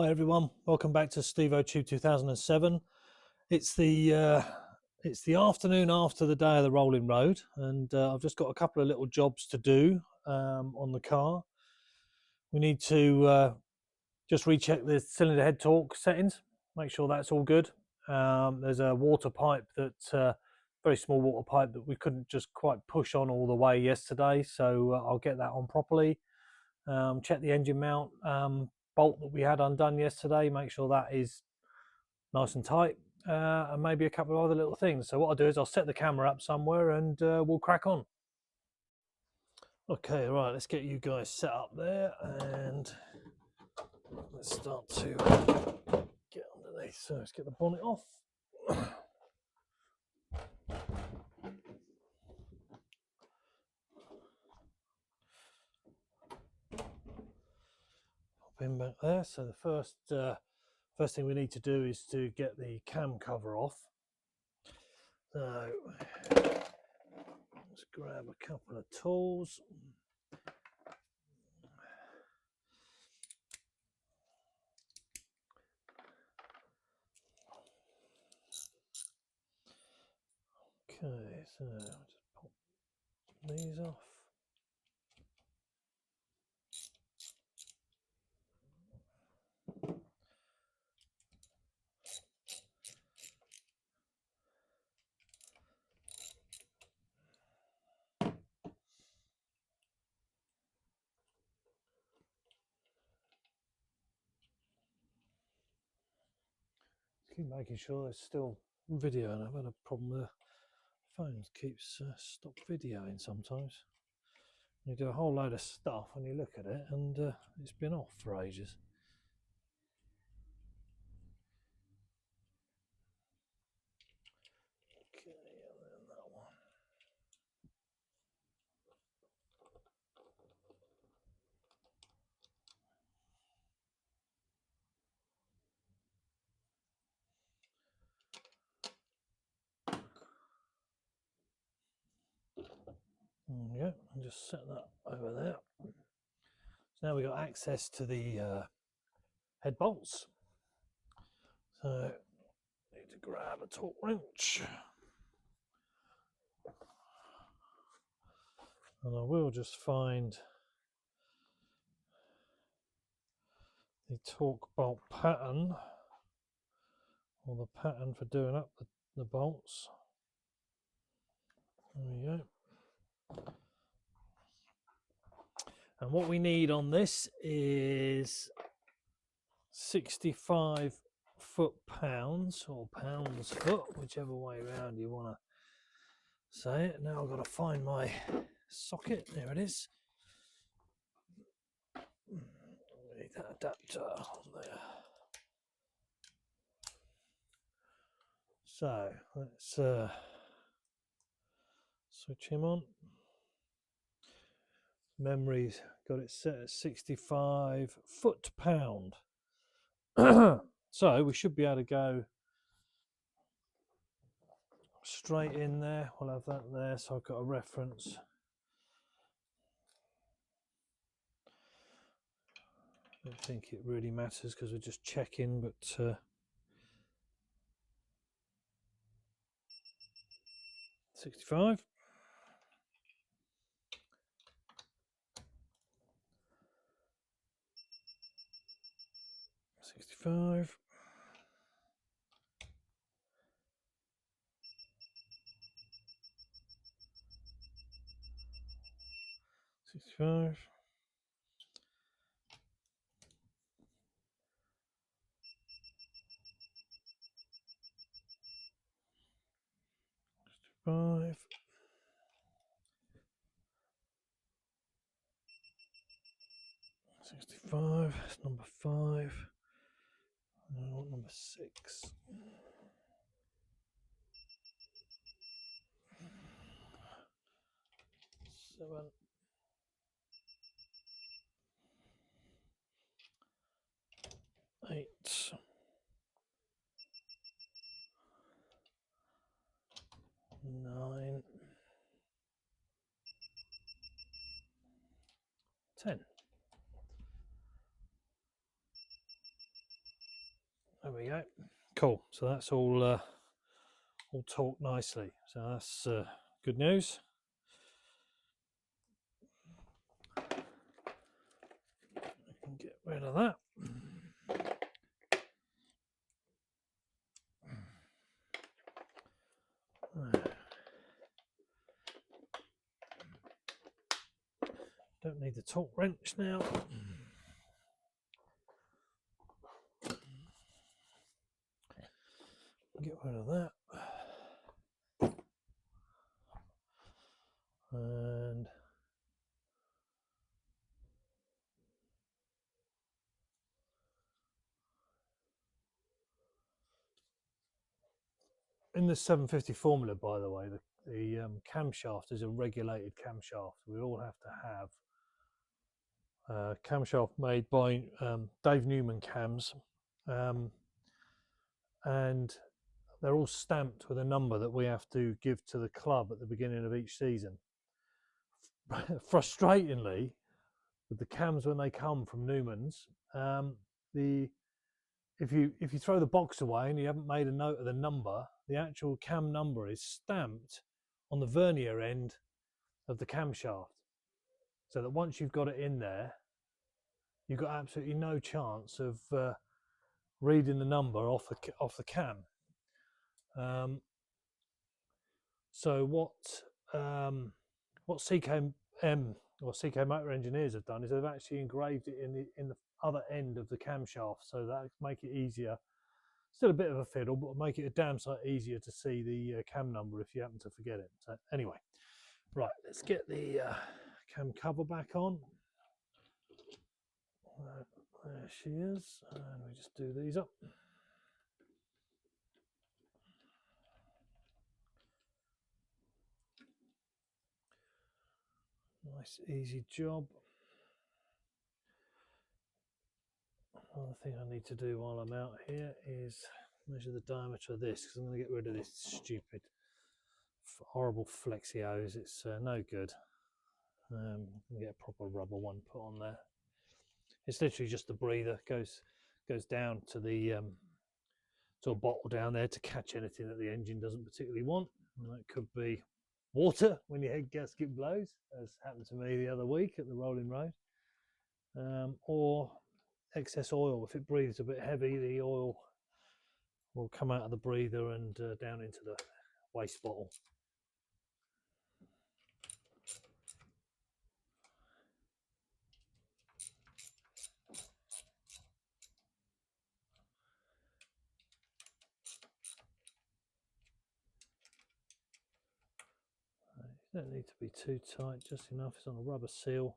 Hi everyone, welcome back to StevoTube 2007. It's the afternoon after the day of the rolling road, and I've just got a couple of little jobs to do on the car. We need to just recheck the cylinder head torque settings, make sure that's all good. There's a water pipe that very small water pipe that we couldn't just quite push on all the way yesterday, so I'll get that on properly. Check the engine mount bolt that we had undone yesterday, make sure that is nice and tight, and maybe a couple of other little things. So what I'll do is I'll set the camera up somewhere and we'll crack on. Okay, right, let's get you guys set up there and let's start to get underneath. So let's get the bonnet off. Pop in back there. So the first thing we need to do is to get the cam cover off. So let's grab a couple of tools. Okay, so just pop these off. Keep making sure there's still video, and I've had a problem with the phone keeps stop videoing sometimes. You do a whole load of stuff when you look at it and it's been off for ages. Okay, and then that one. There we go, and just set that over there. So now we've got access to the head bolts. So need to grab a torque wrench. And I will just find the torque bolt pattern, or the pattern for doing up the bolts. There we go. And what we need on this is 65 foot-pounds, or pounds-foot, whichever way around you want to say it. Now I've got to find my socket. There it is. Need that adapter on there. So let's switch him on. Memory's got it set at 65 foot-pound. So we should be able to go straight in there. We'll have that there, so I've got a reference. I don't think it really matters because we're just checking, but 65. 65. 65. 65. 65. That's number 5. I want number 6. 7. 8. 9. 10. Okay, cool. So that's all taut nicely. So that's good news. I can get rid of that. Don't need the torque wrench now. Get rid of that. And in the 750 formula, by the way, the camshaft is a regulated camshaft. We all have to have camshaft made by Dave Newman cams, and they're all stamped with a number that we have to give to the club at the beginning of each season. Frustratingly, with the cams when they come from Newman's, if you throw the box away and you haven't made a note of the number, the actual cam number is stamped on the vernier end of the camshaft, so that once you've got it in there, you've got absolutely no chance of reading the number off the cam. So what CKM or CK Motor Engineers have done is they've actually engraved it in the other end of the camshaft, so that make it easier. Still a bit of a fiddle, but make it a damn sight easier to see the cam number if you happen to forget it. So anyway, right, let's get the cam cover back on. There she is, and we just do these up. Nice easy job. Another thing I need to do while I'm out here is measure the diameter of this, because I'm going to get rid of this stupid horrible flexi hose. It's no good. Get a proper rubber one put on there. It's literally just the breather, goes down to the to a bottle down there to catch anything that the engine doesn't particularly want. And that could be water when your head gasket blows, as happened to me the other week at the Rolling Road, or excess oil. If it breathes a bit heavy, the oil will come out of the breather and down into the waste bottle. You don't need to be too tight, just enough. It's on a rubber seal.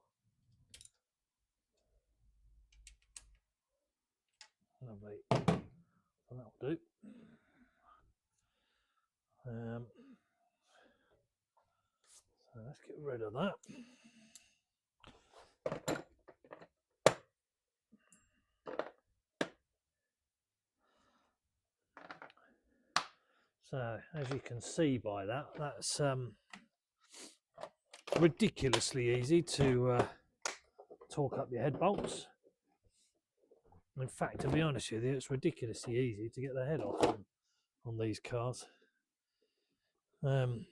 Lovely. So that'll do. So let's get rid of that. So as you can see by that, that's ridiculously easy to torque up your head bolts. In fact, to be honest with you, it's ridiculously easy to get the head off on these cars. You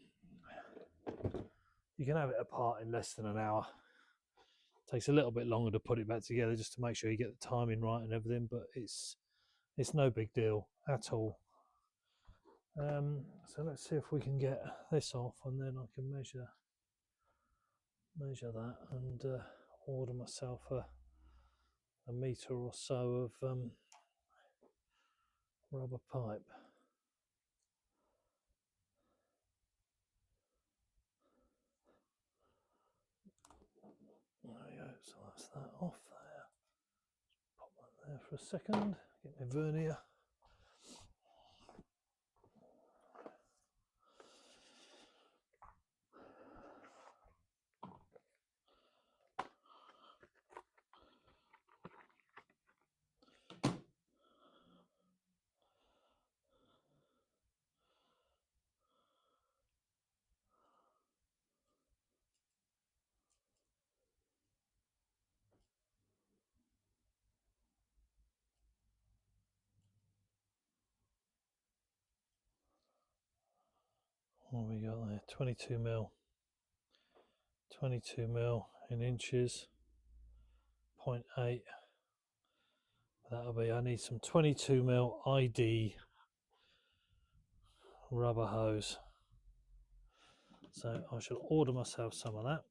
can have it apart in less than an hour. Takes a little bit longer to put it back together just to make sure you get the timing right and everything, but it's no big deal at all. So let's see if we can get this off, and then I can measure that and order myself a metre or so of rubber pipe. There we go, so that's that off there. Pop that there for a second, get my vernier. What have we got there? 22 mil. 22 mil in inches. 0.8. That'll be, I need some 22 mil ID rubber hose. So I shall order myself some of that.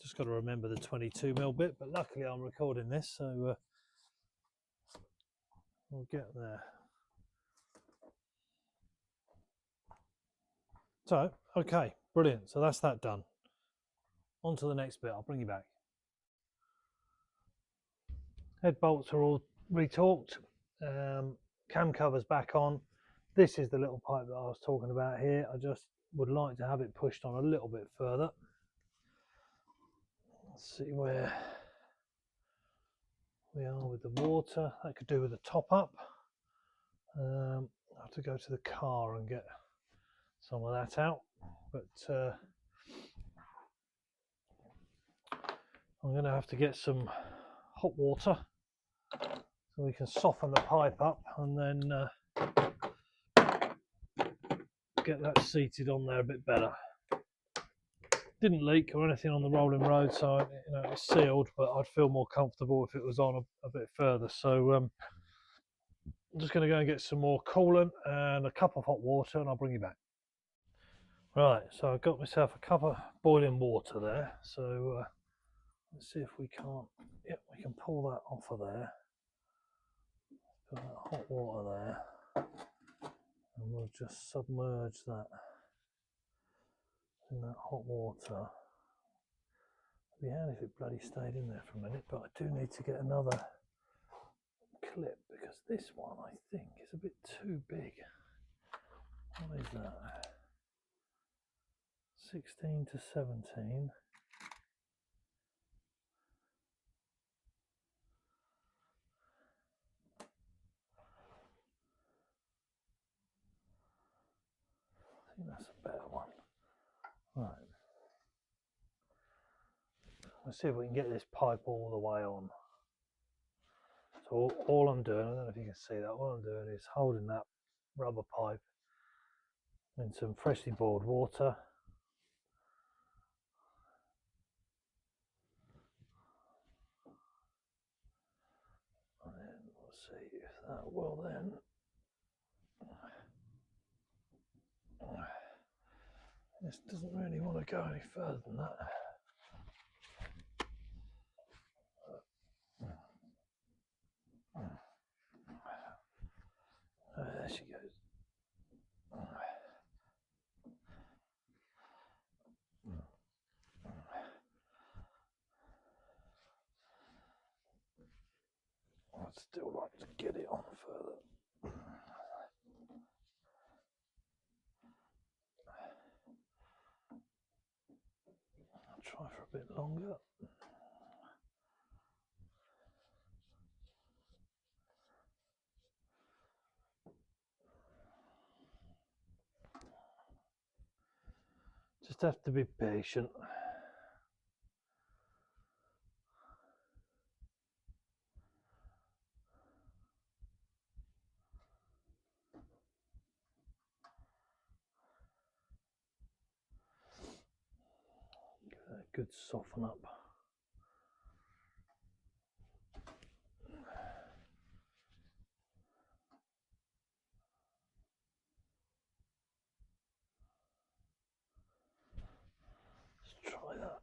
Just got to remember the 22 mil bit, but luckily I'm recording this, so we'll get there. So, okay, brilliant. So that's that done. On to the next bit. I'll bring you back. Head bolts are all retorqued. Cam cover's back on. This is the little pipe that I was talking about here. I just would like to have it pushed on a little bit further. Let's see where we are with the water. That could do with a top up. I have to go to the car and get some of that out, but I'm going to have to get some hot water so we can soften the pipe up and then get that seated on there a bit better. Didn't leak or anything on the rolling road, so it's sealed, but I'd feel more comfortable if it was on a bit further. So I'm just going to go and get some more coolant and a cup of hot water, and I'll bring you back. Right, so I've got myself a cup of boiling water there. So let's see if we can't. Yep, we can pull that off of there. Put that hot water there, and we'll just submerge that in that hot water. It'd be handy if it bloody stayed in there for a minute, but I do need to get another clip because this one I think is a bit too big. What is that? 16 to 17. I think that's a better one. Right. Let's see if we can get this pipe all the way on. So all I'm doing, I don't know if you can see that, all I'm doing is holding that rubber pipe in some freshly boiled water. And then we'll see if that will then. This doesn't really want to go any further than that. There she goes. I'd still like to get it on further. I'll try for a bit longer. Just have to be patient. Give that a good soften up. Let's try that.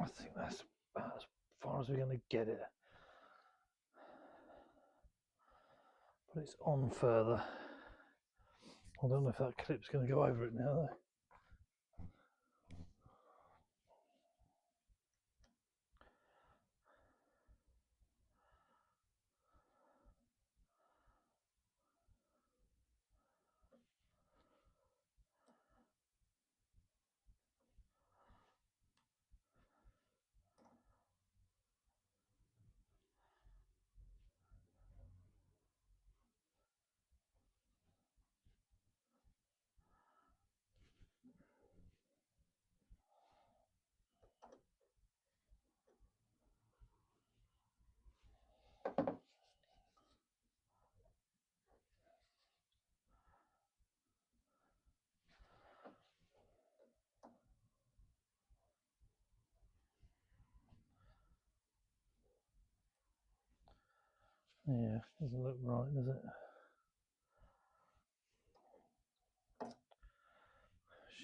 I think that's about as far as we're going to get it. But it's on further. I don't know if that clip's going to go over it now though. Yeah, doesn't look right, does it?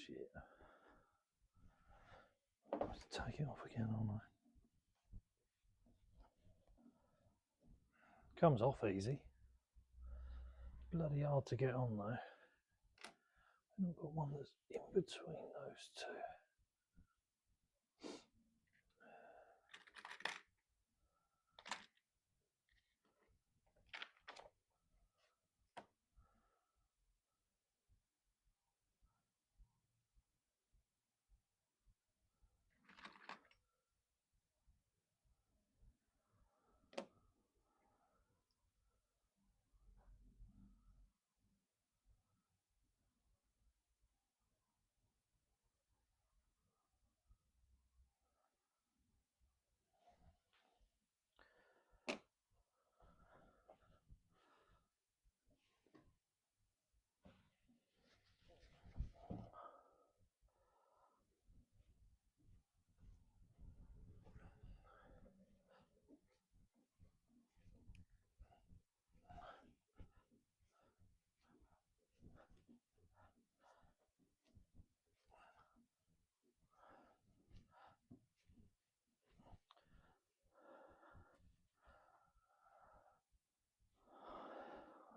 Shit. I have to take it off again, aren't I? Comes off easy. Bloody hard to get on though. I've got one that's in between those two.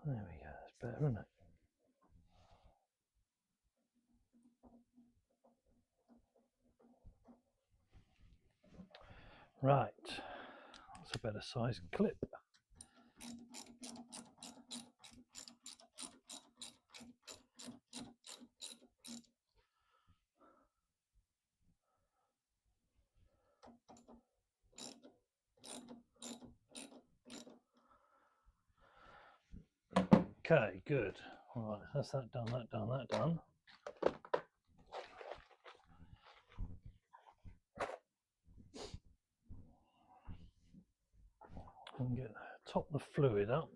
There we go, that's better, isn't it? Right, that's a better size clip. Okay, good. All right, that's that done, that done, that done. And top the fluid up.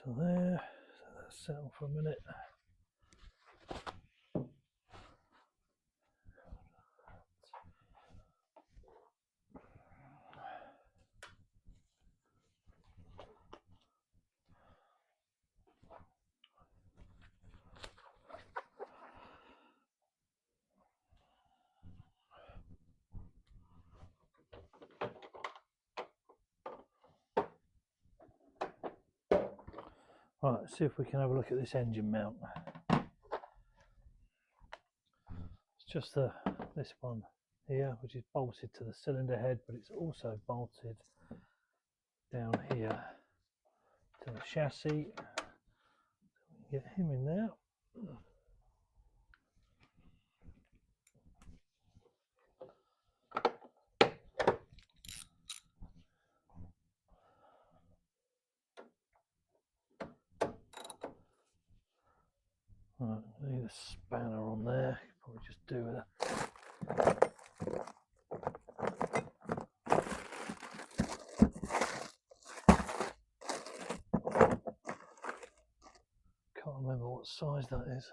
To there, so that's settled for a minute. Right, let's see if we can have a look at this engine mount. It's just this one here, which is bolted to the cylinder head, but it's also bolted down here to the chassis. Get him in there. Right, I need a spanner on there. Probably just do with a can't remember what size that is.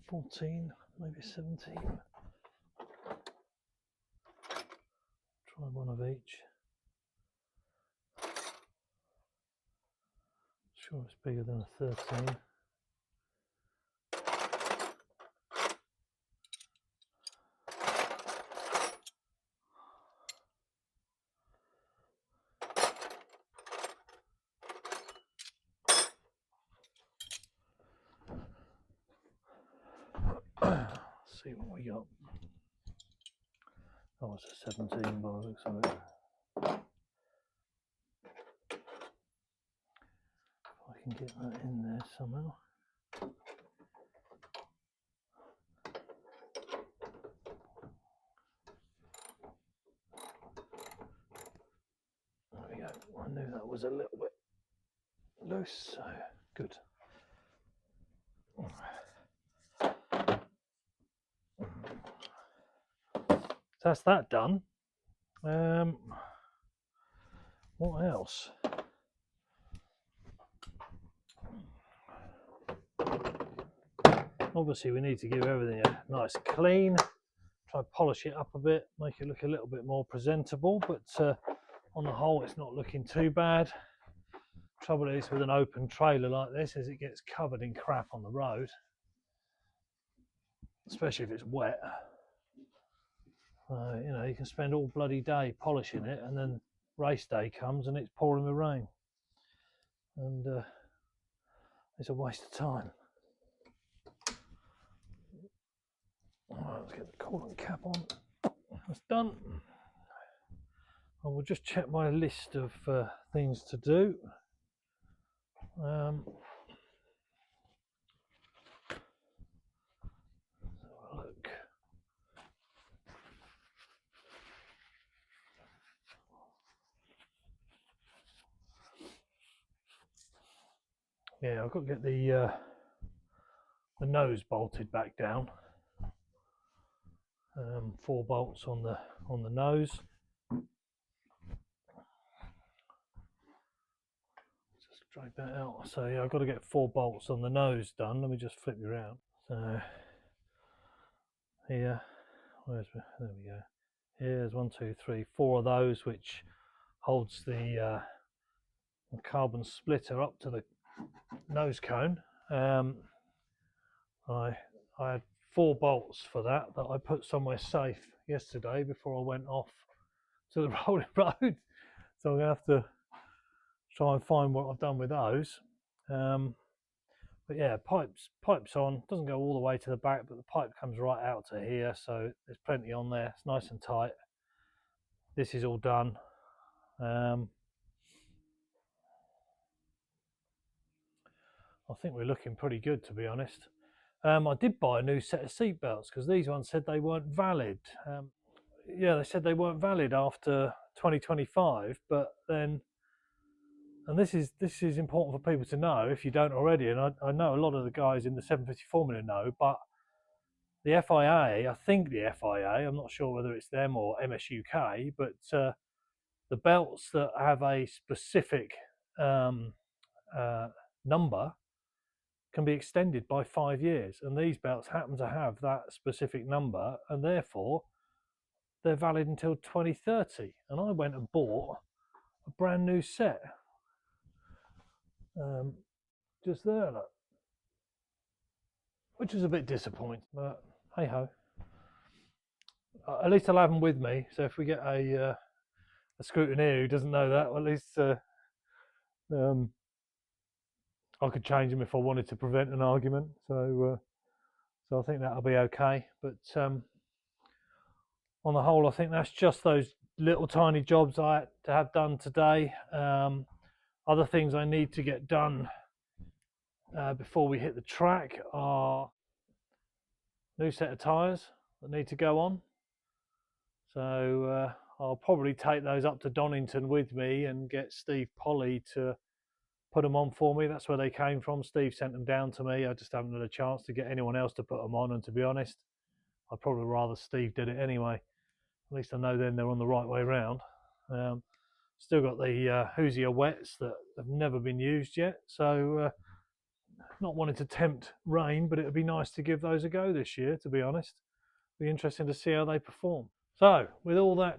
14, maybe 17. Try one of each. Sure it's bigger than a 13. See what we got. Oh, it's a 17 by the looks of it. If I can get that in there somehow. There we go. I knew that was a little bit loose, so good. that's that done. What else? Obviously we need to give everything a nice clean, try and polish it up a bit, make it look a little bit more presentable, but on the whole it's not looking too bad. Trouble is with an open trailer like this is it gets covered in crap on the road, especially if it's wet. You know, you can spend all bloody day polishing it and then race day comes and it's pouring with rain, and it's a waste of time. Alright, let's get the coolant cap on. That's done. I will just check my list of things to do. Look. Yeah, I've got to get the nose bolted back down. 4 bolts on the nose. Just drag that out. So yeah, I've got to get 4 bolts on the nose done. Let me just flip you around. So here, there we go. Here's 1, 2, 3, 4 of those, which holds the carbon splitter up to the nose cone. I had 4 bolts for that I put somewhere safe yesterday before I went off to the rolling road. So I'm going to have to try and find what I've done with those. But yeah, pipes on, doesn't go all the way to the back, but the pipe comes right out to here, so there's plenty on there. It's nice and tight. This is all done. I think we're looking pretty good, to be honest. I did buy a new set of seat belts because these ones said they weren't valid. Yeah, they said they weren't valid after 2025, but then, and this is important for people to know if you don't already, and I know a lot of the guys in the 750 Formula know, but the FIA, I think the FIA, I'm not sure whether it's them or MSUK, but the belts that have a specific number can be extended by 5 years, and these belts happen to have that specific number, and therefore they're valid until 2030. And I went and bought a brand new set, just there, look, which was a bit disappointing, but hey ho. At least I'll have them with me, so if we get a scrutineer who doesn't know that, well, at least I could change them if I wanted to prevent an argument. So I think that'll be okay. But on the whole, I think that's just those little tiny jobs I had to have done today. Other things I need to get done before we hit the track are new set of tyres that need to go on. So I'll probably take those up to Donington with me and get Steve Polly to put them on for me. That's where they came from. Steve sent them down to me. I just haven't had a chance to get anyone else to put them on, and to be honest, I'd probably rather Steve did it anyway. At least I know then they're on the right way round. Still got the Hoosier wets that have never been used yet, so not wanting to tempt rain, but it would be nice to give those a go this year, to be honest. Be interesting to see how they perform. So with all that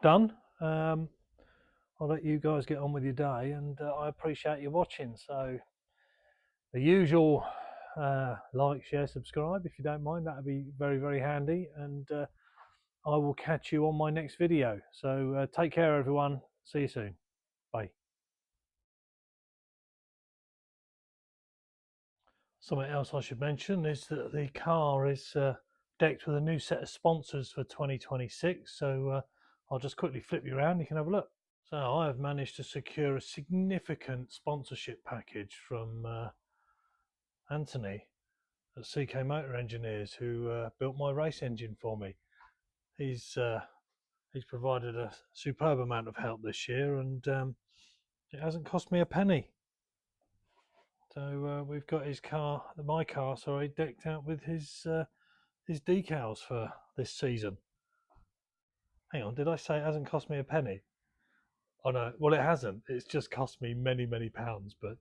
done, I'll let you guys get on with your day, and I appreciate you watching. So the usual like, share, subscribe if you don't mind, that would be very, very handy, and I will catch you on my next video. So take care everyone, see you soon, bye. Something else I should mention is that the car is decked with a new set of sponsors for 2026, so I'll just quickly flip you around, you can have a look. So I have managed to secure a significant sponsorship package from Anthony at CK Motor Engineers, who built my race engine for me. He's provided a superb amount of help this year, and it hasn't cost me a penny. So we've got my car, sorry, decked out with his decals for this season. Hang on, did I say it hasn't cost me a penny? Oh no, well it hasn't. It's just cost me many, many pounds. But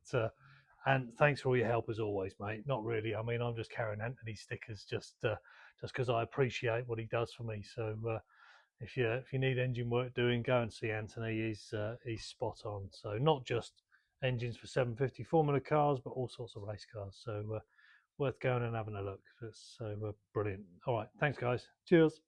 and thanks for all your help as always, mate. Not really. I mean, I'm just carrying Anthony's stickers just because I appreciate what he does for me. So if you need engine work doing, go and see Anthony. He's spot on. So not just engines for 750 Formula cars, but all sorts of race cars. So worth going and having a look. So brilliant. All right, thanks guys. Cheers.